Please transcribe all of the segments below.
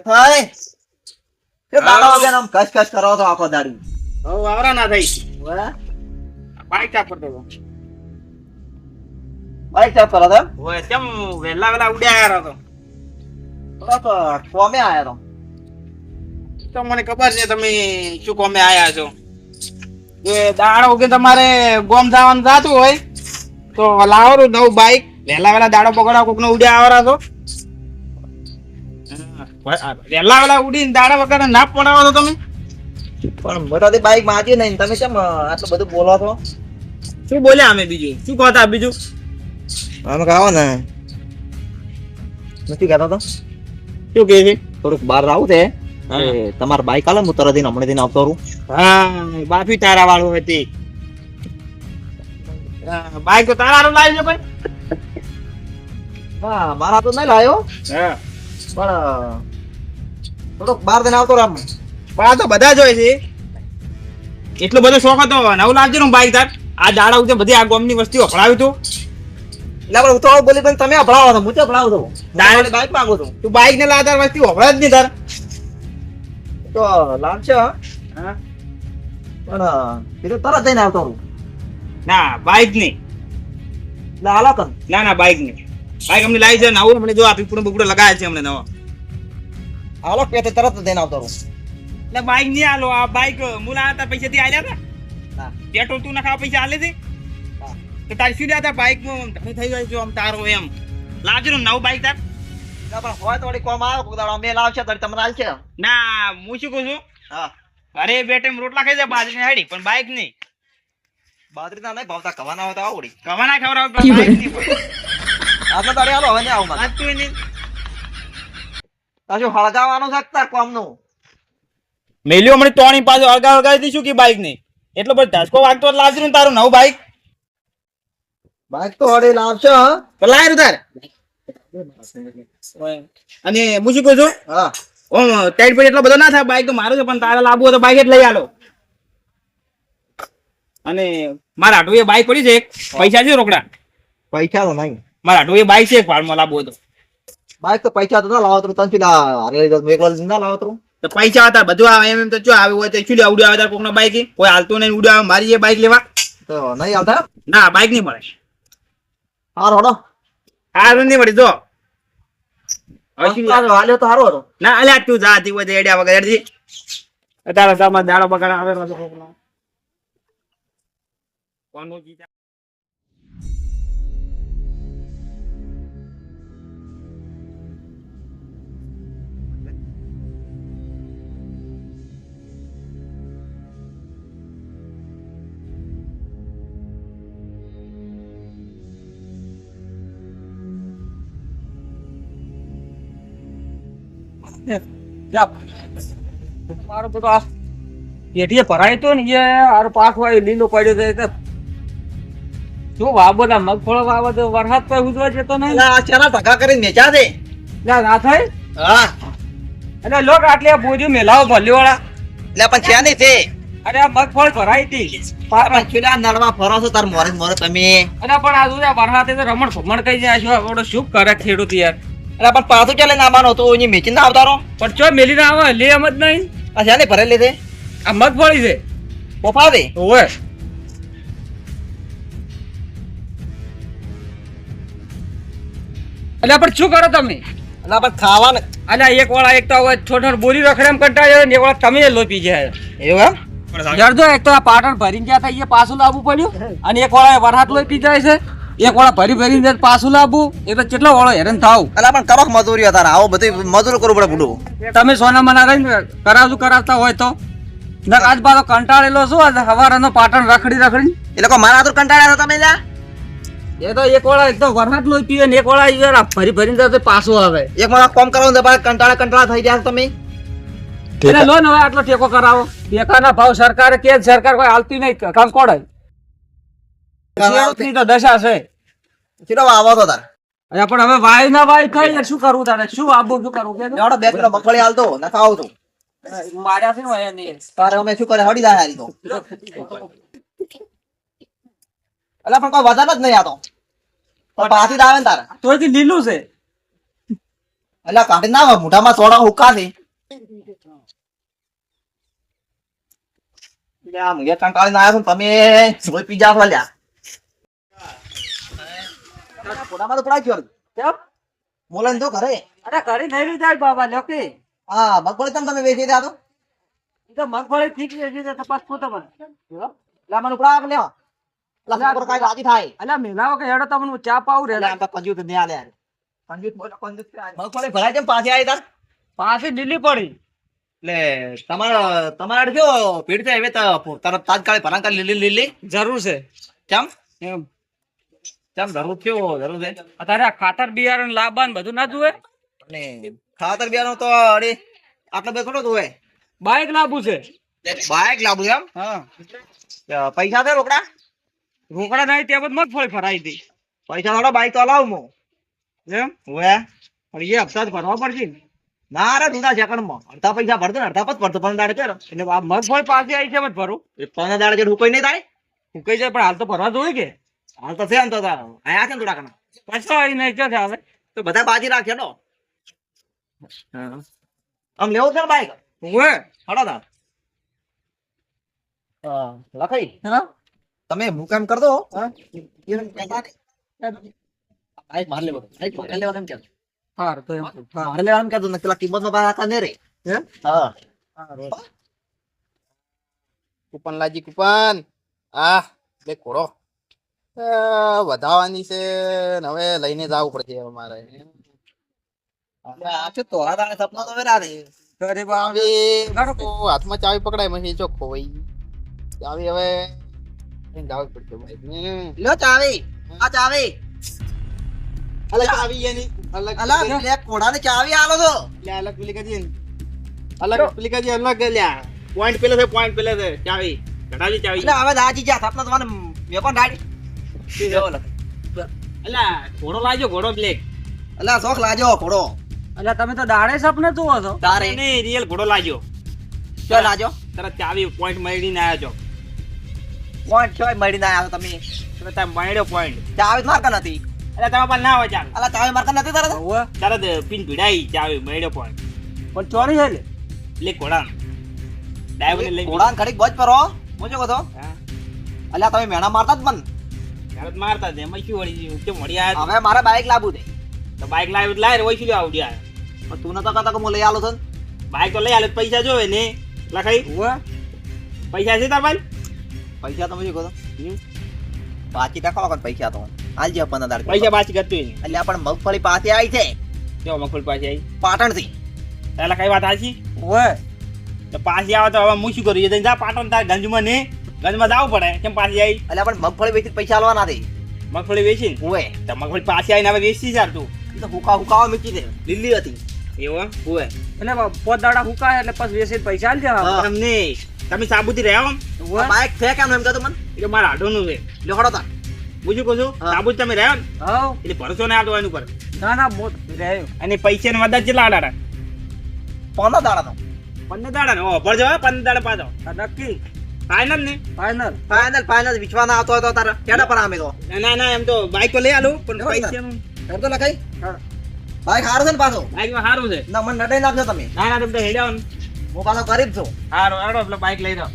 થાય કે દાડા વગર આમ કસ કરો તો આખો દાડી હવે આવરા ના થઈ ઓય બાઈક ચાપ કરતો બાઈક ચાપ કરો તો ઓય કેમ વેલા ઉડ્યા આવ્યો તો તો કોમે આયા તો મને ખબર છે તમે શું કોમે આયા છો એ દાડો કે તમારે ગોમ જવાનું જાતું હોય તો લાવો નવું બાઈક વેલા દાડો પકડા કોક નો ઉડ્યા આવરા તો વેલા ઉડીને દાડા વગર ના પડાવો તો તમે પણ મોટાથી બાઈક માજી નહીં તમે કેમ આટલું બધું બોલો છો શું બોલ્યા અમે બીજું શું કહતા બીજું અમે કહો ને નથી કહેતો તો શું કહે છે થોડુંક બહાર આવું છે તમારે બાઈક આલે હું તરત હમણાં દિન આવતો રહું હા બાફી તારા વાળું હતી બાઈક તો તારા લાવી છે ભાઈ હા મારા તો નહીં લાયો હા પણ થોડોક બાર દિન આવતો રામ બા તો બધા જ હોય છે એટલો બધો શોખ હતો નવું લાવજો ને બાઈક તાર આ દાડા ઉતે બધી આ ગોમની વસ્તી અપડાવ્યું તું એટલે આપણે ઉતાવળ બોલી પણ તમે અપડાવો છો હું તો અપડાવું છું Direct- બાઈક માંગુ છું તું બાઈક ને લાવતા વસ્તી અપડાવ જ નહીં તાર તો લાવશે હા હા પણ બીજું તરત જઈને આવતો રહું ના બાઈક નહીં એટલે હાલો કર ના બાઈક નહીં બાઈક અમને લાવી છે નવું અમને જો આપી પૂરું બુકડો લગાવે છે અમને નવો હાલો પેતે તરત જઈને આવતો રહું એટલે બાઈક નહીં આલો આ બાઈક મુલા હતા પૈસા થી આવ્યા હતા હા પેટ્રોલ તું નખાવા પૈસા આલે છે હા તો તારી શું હતા બાઈક માં તમે થઈ જાય છો આમ તારો એમ લાવજો ને નવું બાઈક તાર ના, પણ હોય તો વળી કોમ આવે કોક દાડો મેલ આવશે તો તમને આલશે ના હું શું કહું છું હા અરે બે ટાઈમ રોટલા ખાઈ જાય બાજરી હાડી પણ બાઈક નહીં બાજરીના નહીં ભાવતા કવાના હોય તો આવડી કવાના ખવડાવ પણ બાઈક નહીં પણ આટલો દાડે હાલો હવે નહીં આવું મારે વાત તું નહીં પાછું હળગાવાનું છે તાર કોમનું મેલ્યો મને તોણી પાછો અળગાવી દઈશું કે બાઈક નહીં એટલો બધો ધસકો વાગતો લાવજો ને તારું નવું બાઈક બાઈક તો વળી લાવશે હા લાવ્યું તાર અને હું શું કહું છું હા ઓમ ટાઈટ પર એટલો બધો ના થાય બાઈક તો મારું છે પણ તારે લાવવું હોય તો બાઈક જ લઈ આલો અને મારા આટું એ બાઈક પડી છે એક પૈસા છે રોકડા પૈસા તો નહીં મારા આટું એ બાઈક છે એક ભાડમાં લાવવું હોય તો બાઈક તો પૈસા તો ના લાવો તો તને પેલા હારે લઈ જાઉં, એકલો ના લાવો તો તો પૈસા હતા બધું આવે એમ તો જો આવ્યું હોય તો શું ઉડ્યા આવે કોક ના બાઈક કોઈ હાલતું નહીં ઉડ્યા આવે મારી એ બાઈક લેવા તો નહીં આવતા ના બાઈક નહીં મળે હારો હડો હારું નહીં મળે જો હવે શું લે? હાલ્યો તો હારો હતો ના અલ્યા તું જાતી હોય તો એડ્યા વગર એડજી તારા સામાં દાડો બગાડ આવે તો કોકનો કોનું જીતા મારો બધો આ પેટીએ ભરાય તો ને એ આરો પાક હોય લીલો પડ્યો છે તો શું વાવો ના મગફળો વાવો તો વરસાદ પર ઉજવા જતો નહીં આ ચાના ટકા કરીને મેચા દે ના થાય હા અને લોક આટલે બોજો મેલાવો ભલ્લી વાળા એટલે પણ છે નહીં છે અરે આ મગફળ ભરાઈ હતી પણ ચૂલા નળમાં ફરો છો તાર મોરે મોરે તમે અને પણ આ જોયા વરસાદે તો રમણ ભમણ કઈ જાય છે આપણો શું કરે ખેડૂત યાર એટલે પણ પાછું ચાલે નામાનો તો એની મેચી ના આવતારો પણ ચો મેલી ના આવે લે એમ જ નહીં આ છે ને ભરેલી છે આ મગફળી છે પોફા દે ઓવે એટલે પણ શું કરો તમે એટલે પણ ખાવાનું અલ્યા એક વાળા એક તો હવે છોટો બોરી રખડે એમ કંટાળ્યો ને એક વાળા તમે લોપી જાય એવું એમ જરદો એક તો આ પાટણ ભરીને ગયા હતા એ પાછું લાવવું પડ્યું અને એક વાળા વરસાદ લોપી જાય છે એક વાળા ભરીને પાછું લાવવું એ તો કેટલો વાળો હેરાન થાવ એટલે પણ કરો મજૂરી તારે આવો બધું મજૂર કરવું પડે બુડું તમે સોના મના રહીને કરાવતા હોય તો નક આજ બારો કંટાળેલો શું આજ હવારનો પાટણ રખડી એ લોકો મારા તો કંટાળ્યા હતા તમે લ્યા એ તો એક વાળા એક તો વરસાદ લોહી પીવે ને એક વાળા યાર આ ભરીને જાય તો પાછું આવે એક મારા કોમ કરવાનું તો પાછા કંટાળા થઈ ગયા છો તમે એટલે લો ને હવે આટલો ટેકો કરાવો ટેકાના ભાવ સરકારે કે સરકાર કોઈ હાલતી નહીં કામ કોડાય ખેડૂતની તો દશા છે ચીડો આવો તો તાર અરે પણ હવે વાય ના વાય થાય યાર શું કરવું તારે શું આબુ શું કરવું કે લેવડો 2 કિલો મગફળી હાલતો ના ખાવ તો માર્યા છે ને વાય નહીં તારે અમે શું કરે હડી જાય હારી તો એટલે પણ કોઈ વધારે જ નહીં આતો પણ પાછી જ આવે ને તારે તોય કે લીલું છે એટલે કાઢી ના મોઢામાં સોડા હુકા છે લ્યા મુએ કંટાળીને આવ્યો છું તમે સોય પી જાવ લ્યા મોઢામાં તો પડાઈ ગયો કેમ? બોલે તો ઘરે અરે ઘરે નહીં લઈ જાય બાબા લ્યો કે હા મગફળી તમે વેચી દે તો ઈ તો મગફળી ઠીક છે તપાસ પોતો મને લામાનું પડાવ લ્યો લામા પર કાઈ રાજી થાય અલ્યા મેલાવો કે હેડો તમને ચા પાઉં રે એટલે આમ તો કંજૂસ ને આલે યાર કંજૂસ બોલો કંજૂસ મગફળી ભરાય કેમ પાછી આવી તાર પાછી લીલી પડી એટલે તમારા કયો ભીડ છે હવે તો તરત તાત્કાલિક ભરાંકા લીલી લીલી જરૂર છે કેમ એમ કેમ જરૂર થયો જરૂર છે અત્યારે આ ખાતર બિયારણ લાવવા ને બધું ના જોવે અને ખાતર બિયારણ તો અરે આટલો બે થોડો જોવે બાઈક લાવવું છે બાઈક લાવું એમ હા પૈસા છે રોકડા રોકડા નહીં ત્યાં બધું મગફળી ફરાઈ હતી પૈસા વાળો બાઈક તો લાવું હું એમ હવે પણ એ હપ્તા જ ભરવા પડશે ને ના રે જુદા સેકન્ડ માં અડધા પૈસા ભરતો ને અડધા પત ભરતો પણ દાડે પેલો એટલે આ મગફળી પાછી આવી છે મત ભરું એ પણ દાડે જે હુકોઈ નહીં થાય ઉકાઈ જાય પણ હાલ તો ભરવા જોઈએ કે હાલ તો છે એમ તો તારો આયા છે ને થોડા ઘણા પાછો આવી નહીં ક્યાં આવે તો બધા બાજી રાખે નો આમ લેવું છે ને બાઈક ઓએ હડો તાર લખાઈ તમે મુકામ કર દો બાઈક માર લેવો બાઈક માર લેવા એમ કે હાર તો એમ મારે લેવા એમ કહેતો ને પેલા કિંમત માં પાછા ને રે હા કૂપન લાજી કૂપન બે ઘોડો વધાવાની છે ને હવે લઈને જવું પડશે અમારે આ છે તો આ દાડે સપના તો વેરા રે અરે હાથમાં ચાવી પકડાય પછી જો ખોવાઈ ચાવી હવે લઈને જવું પડશે ભાઈ લ્યો ચાવી આ ચાવી અલગ ચાવી એની અલગ અલા બ્લેક કોડાને ચાવી આલો તો અલગ પેલી કદી અલગ પેલી કદી અલગ લ્યા પોઈન્ટ પેલે છે ચાવી ઘટાડી ચાવી એટલે હવે દાજી જા સપના તમારે વેપન ડાડી અલા ઘોડો લાજો ઘોડો બ્લેક અલા શોખ લાજો ઘોડો અલ્યા તમે તો દાડે સપને જુઓ છો તારે નહીં રિયલ ઘોડો લાજો ચો લાજો તરત ચાવી પોઈન્ટ મળીને આવ્યો છો પોઈન્ટ છોય મળીને આયા તમે તરત મળ્યો પોઈન્ટ ચાવી મારકા નથી એટલે તમારા પાસે ના હોય ચાવી અલા ચાવી મારકા નથી તારે ઓવે તરત પિન ભીડાઈ ચાવી મળ્યો પોઈન્ટ પણ ચોરી છે લે બ્લેક ઘોડા ડ્રાઈવર લઈ ઘોડાને ઘડીક બોજ પરો મોજો કહો તો હા અલ્યા તમે મેણા મારતા જ મન તરત મારતા જ એમાં શું વળી કેમ મળી આવ્યા હવે મારે બાઈક લાવવું છે તો બાઈક લાવ્યો લાય રે વૈશું આવડી આવ્યો પણ તું નતો કહેતો કે હું લઈ આલો છું બાઈક તો લઈ આલે તો પૈસા જોવે ને લખાઈ ઓવે પૈસા છે તાર ભાઈ પૈસા તમે શું કહો બાકી દેખાડો કોણ પૈસા તો આલજે આપણને દાડ પૈસા પાછી કરતું એટલે પણ મગફળી પાસે આવી છે જો મગફળી પાછી આવી પાટણ થી પેલા કઈ વાત આછી ઓવે તો પાછી આવે તો હવે હું શું કરું એ જા પાટણ તાર ગંજમાં ને ગંજમાં જવું પડે કેમ પાછી આવી એટલે પણ મગફળી વેચી પૈસા આલવાના છે મગફળી વેચીને ઓએ તો મગફળી પાછી આવીને હવે વેચી યાર તું એ તો હુકાવા મૂકી દે લીલી હતી એવું હોય એટલે પોત દાડા હુકાય એટલે પછી વેચીને પૈસા આલી દેવા હા. તમને તમે સાબુથી રહ્યા આમ ઓવે બાઈક છે કેમ એમ કહેતો મને એટલે મારા આઢોનું છે લેખડો તા બીજું કહું છું હા. સાબુત તમે રહ્યા ને હાઉ એટલે ભરોસો ના આવતો એનું પર ના ના મોત રહ્યો અને પૈસા ને વધારે કેટલા આડા પોનો દાડા તો 15 દાડા ને ઓ ભરજો 15 દાડા પાછો આ નક્કી ફાઈનલ ને ફાઈનલ ફાઇનલ વિશ્વા ના આવતો હોય તો તારા કેડા પર આમે તો ના ના એમ તો બાઈક તો લઈ આલું પણ એવું ને? પૈસાનું એમ તો લખાઈ બાઈક હારું છે ને પાછો બાઈકમાં સારું છે ના મને નડાઈ નાખજો તમે ના ના તમે તો હેડ્યા ને હું પાછો ગરીબ છું સારું હારો એટલે બાઈક લઈ જાઓ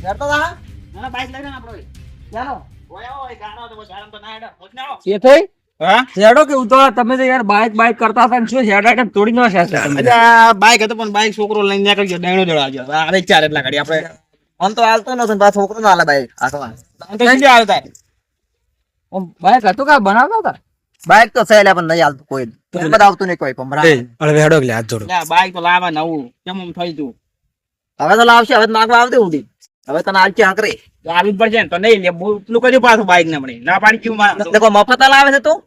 ડરતો તા ના ના બાઈક લઈ જાઓ ને આપણે ચાલો ઓય ઓય ગાડો તો ગાડો તો ના હેડા પહોંચ ના આવો એ થઈ હા શેડો કે તો તમે તો યાર બાઈક કરતા હતા ને શું શેડા કે તોડી નો છે અચ્છા બાઈક હતો પણ બાઈક છોકરો લઈને નીકળી ગયો ડેણો દોડાવજો આવે ચાર એટલા ગાડી આપણે આમ તો હાલતો નથી ને પાછો છોકરો ના હાલે બાઈક આખવા આમ તો સીધે આવતા બાઈક હતું કા બનાવતા હતા બાઈક તો છે એટલે પણ નહીં હાલતું કોઈ બધા આવતું નહીં કોઈ પણ લે બાઈક તો લાવવા નવું કેમ આમ થઈ તું હવે તો લાવશે હવે તો નાખવા આવતી ઊંધી હવે તને આલચી હાંકરી આવી જ પડશે ને તો નહીં લે એટલું કર્યું પાછું બાઈક ને મને ના પાડી ક્યું માં દેખો મફત લાવે છે તું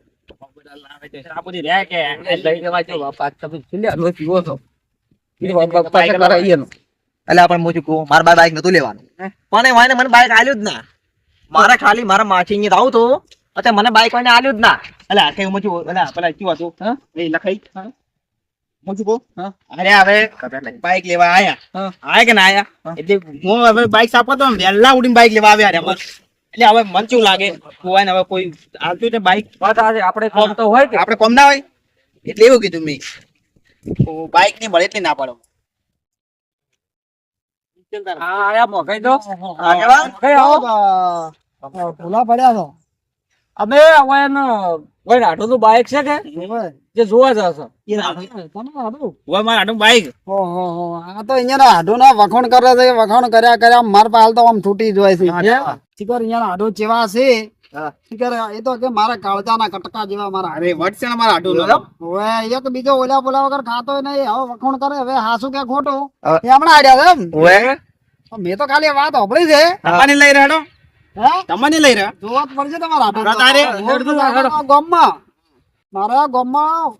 લાવે છે સાબુથી રહે કે લઈ જવા જો બાપા તમે ચિલ્યા લો પીવો છો બાપા કરાઈએ નો એટલે આપણે મોચું કહું મારા બાઈક નતું લેવાનું પણ એ વાયને મને બાઈક આલ્યું જ ના મારે ખાલી મારા માછી અહીંયા આવું તો અત્યારે મને બાઈક વાયને આલ્યું જ ના અલા કઈ મચું અલા પેલા ક્યું હતું હા એ લખાઈ મચું કો હા અરે હવે બાઈક લેવા આયા હા આયા કે ના આયા એટલે હું હવે બાઈક સાપતો ને વહેલા ઉડીને બાઈક લેવા આવ્યા રે એટલે હવે મન કેવું લાગે કોઈ હવે કોઈ આવતું છે બાઈક વાત આજે આપણે કોમ તો હોય કે આપણે કોમ ના હોય એટલે એવું કીધું મેં બાઈક ની મળે એટલે ના પાડો હા આયા મોકાઈ દો આગેવાન મોકાઈ આવો ભૂલા પડ્યા છો અમે હવે એનો ભાઈ રાઠોડ નું બાઈક છે કે જે જોવા જશો મારા આટલું બાઈક ઓહો આ તો અહીંયા હાડું ના વખોણ કરે છે વખોણ કર્યા કર્યા માર પાલ તો આમ છૂટી જાય છે શીખર અહીંયા હાડું જેવા છે શીખર એ તો કે મારા કાળજાના કટકા જેવા મારા અરે વટ છે ને મારા આટલું હવે એક બીજો ઓલા બોલા વગર ખાતો નહીં હવે વખોણ કરે હવે હાસુ કે ખોટું એ હમણાં આડ્યા છે એમ મેં તો ખાલી વાત સાંભળી છે તમારી લઈ રહ્યો હે તમને લઈ રહ્યો જોવા જ પડશે તમારા તારે? ગામમાં મારા ગામમાં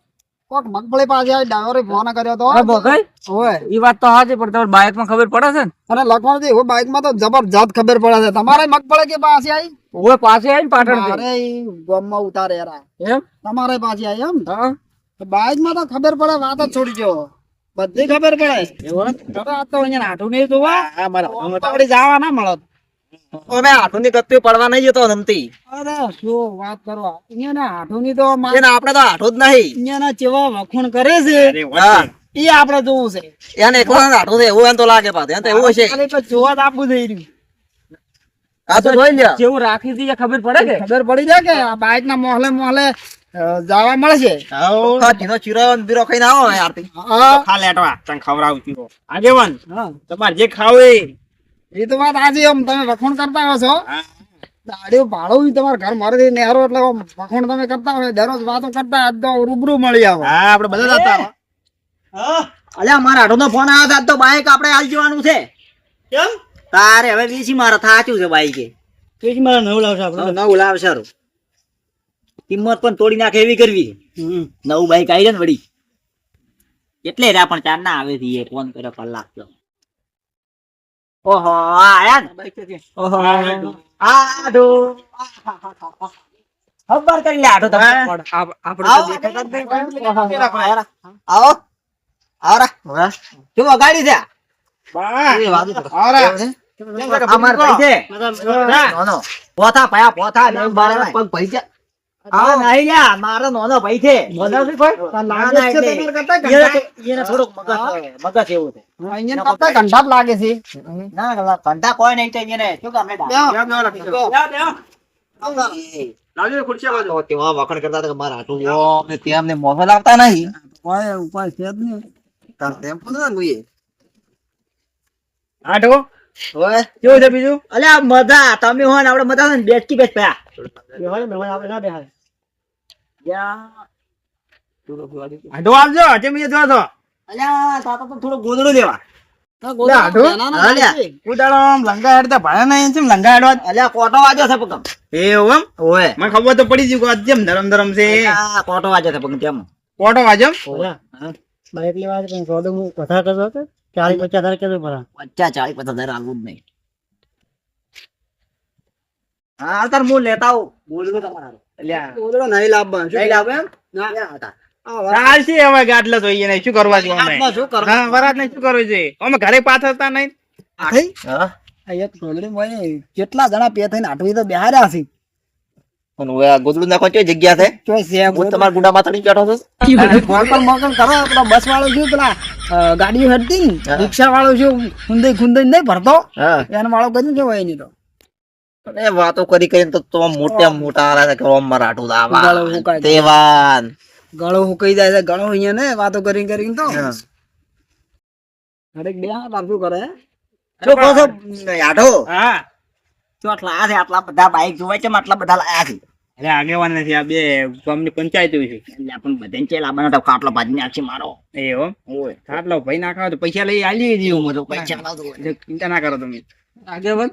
કોક મગફળી પાસે ડ્રાઈવરે ફોન કર્યો તો મોકાઈ ઓય ઈ વાત તો સાચી પણ તમારે બાઈક માં ખબર પડે છે ને અને લખવાથી હું બાઈક માં તો જબરજસ્ત ખબર પડે છે તમારે મગફળી કે પાસે આવી ઓવે પાસે આવીને પાટણ મારે ઈ ગામમાં ઉતારે યાર એમ તમારે પાસે આવી એમ હા બાઈક માં તો ખબર પડે વાત જ છોડી જો બધી ખબર પડે આ તો અહીંયા નાઠું નહીં જોવા હા મારા આપડે જવા ના મળત અમે હાથુની ગત્તી પડવા નહીં જતો ધમતી અરે શું વાત કરવા અહીંયા ના હાઠું ની તો મારે એને આપણે તો હાથો જ નહીં અહીંયા ના ચેવા વખોણ કરે છે હા એ આપડે જોવું છે એને એકલા હાથો છે એવું એને તો લાગે પાછું એને તો એવું હશે ખાલી તો જોવા જ આપવું થઈ રહ્યું આ તો જોઈ લ્યો જેવું રાખી દીએ ખબર પડે કે ખબર પડી જાય કે આ બાઈક ના મોહલે મોહલે જવા મળશે ચીનો ચીરો બીરો ખાઈને આવો યારથી હા ખા લેટવા તને ખવડાવું છું આગેવાન હા. તમારે જે ખાવ એ એ તો વાત આજે આમ તમે વખોણ કરતા હો છો દાડીઓ ભાડું તમારા ઘર મારે નેહરો એટલે આમ વખોણ તમે કરતા હોય દરરોજ વાતો કરતા આજ તો રૂબરૂ મળી આવો હા આપણે બધા જતા અલ્યા મારા હાથો નો ફોન આવ્યો તો બાઈક આપણે હાલ જવાનું છે કેમ તારે હવે વીસી મારા થાચું છે બાઈકે કેજ મારા નવ લાવશે નવું લાવ સારું કિંમત પણ તોડી નાખે એવી કરવી નવું બાઈક આવી જાય ને વળી એટલે રહ્યા પણ ચાર ના આવે છે ફોન કર્યો કલાક તો ઓહો આયા ને ઓહો આડો ખબર કરી લે આડો તમે આપણે તો દેખાતા જ નહીં. આવો આવો રા શું ગાડી છે અમાર ભાઈ છે નોનો પોથા પયા પોથા ને બારે પગ ભાઈ છે આ નહીં લ્યા મારો નોનો ભાઈ છે એને થોડુંક મગજ એવું છે અહીંયા કરતા ઘંટા જ લાગે છે ના ઘંટા કોઈ નહીં તો એને શું કામ લે તેવા વખણ કરતા હતા કે મારા હાટુ ને ત્યાં અમને મોફત આવતા નહીં ઉપાય ઉપાય છે જ નહીં તેમ પૂછો ને મુએ આઠો ઓય કેવું છે બીજું અલ્યા મજા તમે હોય ને આપણે મજા છે ને બેસકી બેસ પયા આઠો આવજો જેમ એ જો તો અલ્યા તાતા તો થોડો ગોદડો લેવા ઉડાડો આમ લંગા હેડતા ભાડા નહીં છે લંગા હેડવા અલ્યા કોટો વાગ્યો છે પગમ એવું એમ ઓય મને ખબર તો પડી ગયું કે આ જેમ ધરમ ધરમ છે કોટો વાગ્યો છે પગમ તેમ કોટો વાજો બાઈક લેવા પણ સોદો હું કથા કરતો હતો 40-50 કેતો પરા 50-50 આવું જ નહીં હા તાર હું લેતા આવું બોલવું તમારું અલ્યા ઓદડો નહીં લાવવા લઈ લાવ એમ ચાલશે હવે ગાટલા જોઈએ ને શું કરવા જોઈએ અમે આટલો શું કરવા? હા વરાત ને શું કરવું છે અમે ઘરે પાછળતા નહીં હા આ એક સોદડી મોય કેટલા જણા પે થઈને આટવી તો બેહાર્યા છે પણ હવે આ ગોદડું નાખવા કઈ જગ્યા છે ચોય છે હું તમારા ગુંડા માથડી બેઠો છું ફોન પર મોકલ કરો પેલા બસ વાળો છું પેલા ગાડીઓ હેડતી ને રિક્ષા વાળો છું ખુંદાઈ ખુંદાઈ નહીં ભરતો હા એને વાળો કઈ કેવાય નહીં તો એ વાતો કરી કરીને તો મોટા મોટા આલા છે કે ઓમ મરાઠું ગળો દાવા હુકાય. તેવાન ગળો હુકાઈ જાય છે ગળો અહીંયા ને વાતો કરી કરીને તો હરેક બે હાથ શું કરે શું કહો છો આઠો હા શું આટલા આ છે આટલા બધા બાઈક જોવાય છે આટલા બધા લાયા છે અરે આગેવાન નથી આ બે ગામની પંચાયત છે એટલે પણ બધાને ચેલા બનાવતા ખાટલો ભાજી નાખશે મારો એવો ઓય ખાટલો ભાઈ નાખાવ તો પૈસા લઈ આલી દીધું બધું પૈસા લાવતો હોય. ચિંતા ના કરો તમે આગેવાન